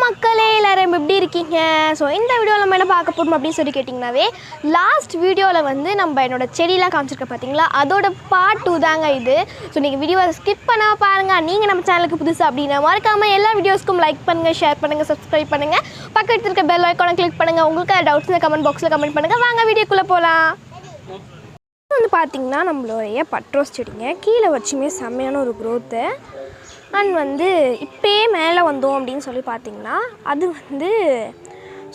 மக்களே எல்லாரும் எப்படி இருக்கீங்க? ஸோ இந்த வீடியோவில் நம்ம என்ன பார்க்க போகிறோம் அப்படின்னு சொல்லி கேட்டிங்கனாவே, லாஸ்ட் வீடியோவில் வந்து நம்ம என்னோடய செடியெலாம் காமிச்சிருக்க பார்த்தீங்களா, அதோட பார்ட் 2 தாங்க இது. ஸோ நீங்கள் வீடியோவை ஸ்கிப் பண்ணால் பாருங்கள். நீங்கள் நம்ம சேனலுக்கு புதுசு அப்படின்னா மறக்காமல் எல்லா வீடியோஸ்க்கும் லைக் பண்ணுங்கள், ஷேர் பண்ணுங்கள், சப்ஸ்கிரைப் பண்ணுங்கள், பக்கத்தில் இருக்க பெல் ஐக்கானை கிளிக் பண்ணுங்கள். உங்களுக்கு டவுட்ஸ் இந்த கமெண்ட் பாக்ஸில் கமெண்ட் பண்ணுங்கள். வாங்க வீடியோக்குள்ளே போகலாம். வந்து பார்த்திங்கன்னா நம்மளுடைய பட்ரோஸ் செடிங்க கீழே வச்சுமே செம்மையான ஒரு க்ரோத்து. அண்ட் வந்து இப்போயே மேலே வந்தோம் அப்படின்னு சொல்லி பார்த்திங்கன்னா அது வந்து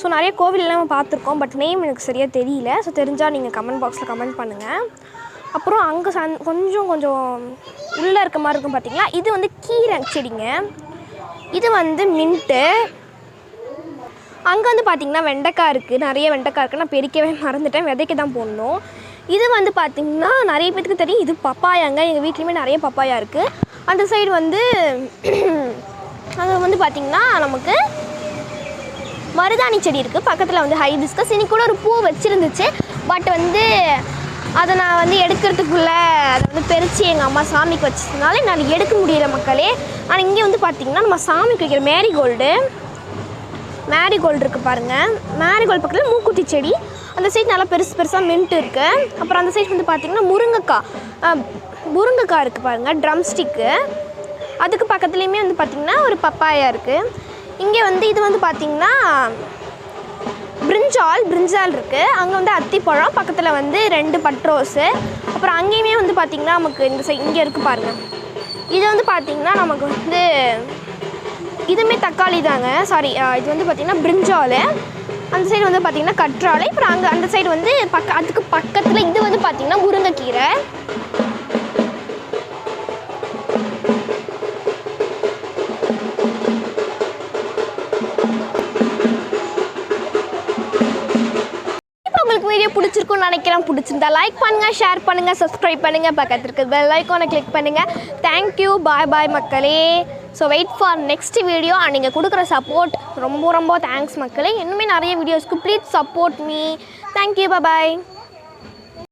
ஸோ நிறைய கோவிலெலாம் நம்ம பார்த்துருக்கோம், பட் நேம் எனக்கு சரியாக தெரியல. ஸோ தெரிஞ்சால் நீங்கள் கமெண்ட் பாக்ஸில் கமெண்ட் பண்ணுங்கள். அப்புறம் அங்கே கொஞ்சம் உள்ளே இருக்க மாதிரி இருக்கும் பார்த்திங்களா, இது வந்து கீரை செடிங்க. இது வந்து மின்ட்டு. அங்கே வந்து பார்த்திங்கன்னா வெண்டைக்காய் இருக்குது, நிறைய வெண்டைக்காய் இருக்குது. நான் பெருக்கவே மறந்துட்டேன், விதைக்க தான் போடணும். இது வந்து பார்த்திங்கன்னா நிறைய பேருக்கு தெரியும், இது பப்பாயாங்க. எங்கள் வீட்லேயுமே நிறைய பப்பாயா இருக்குது. அந்த சைடு வந்து அது வந்து பார்த்திங்கன்னா நமக்கு மருதாணி செடி இருக்குது. பக்கத்தில் வந்து ஹைபிஸ்கஸ். இன்னைக்கு கூட ஒரு பூ வச்சுருந்துச்சு, பட் வந்து அதை நான் வந்து எடுக்கிறதுக்குள்ளே அதை வந்து பெருச்சு எங்கள் அம்மா சாமிக்கு வச்சதுனால என்னால் எடுக்க முடியல மக்களே. ஆனால் இங்கே வந்து பார்த்திங்கன்னா நம்ம சாமிக்கு வைக்கிற மேரிகோல்டு இருக்குது பாருங்கள். மேரிகோல்டு பக்கத்தில் மூக்குத்தி செடி. அந்த சைடு நல்லா பெருசாக மின்ட்டு இருக்குது. அப்புறம் அந்த சைடு வந்து பார்த்திங்கன்னா முருங்கைக்காய் இருக்குது பாருங்கள், ட்ரம் ஸ்டிக்கு. அதுக்கு பக்கத்துலேயுமே வந்து பார்த்திங்கன்னா ஒரு பப்பாயா இருக்குது. இங்கே வந்து இது வந்து பார்த்திங்கன்னா பிரிஞ்சால் இருக்குது. அங்கே வந்து அத்திப்பழம், பக்கத்தில் வந்து 2 பட்ரோஸு. அப்புறம் அங்கேயுமே வந்து பார்த்திங்கன்னா நமக்கு இந்த சைடு இங்கே இருக்குது பாருங்கள். இது வந்து பார்த்திங்கன்னா நமக்கு வந்து இதுவுமே தக்காளி தாங்க, சாரி, இது வந்து பார்த்திங்கன்னா பிரிஞ்சால். அந்த சைடு வந்து பார்த்திங்கன்னா கற்றாழை. அப்புறம் அங்கே அந்த சைடு வந்து அதுக்கு பக்கத்தில் இது வந்து பார்த்திங்கன்னா முருங்கைக்கீரை. வீடியோ பிடிச்சிருக்குன்னு நினைக்கிறேன். பிடிச்சிருந்தா லைக் பண்ணுங்கள், ஷேர் பண்ணுங்கள், சப்ஸ்கிரைப் பண்ணுங்கள், பக்கத்தில் இருக்க பெல் ஐக்கானை கிளிக் பண்ணுங்கள். தேங்க்யூ, பாய் மக்களே. So wait for next video. And நீங்கள் கொடுக்குற சப்போர்ட் ரொம்ப தேங்க்ஸ் மக்களே. இன்னுமே நிறைய வீடியோஸ்க்கு please support me. Thank you, bye.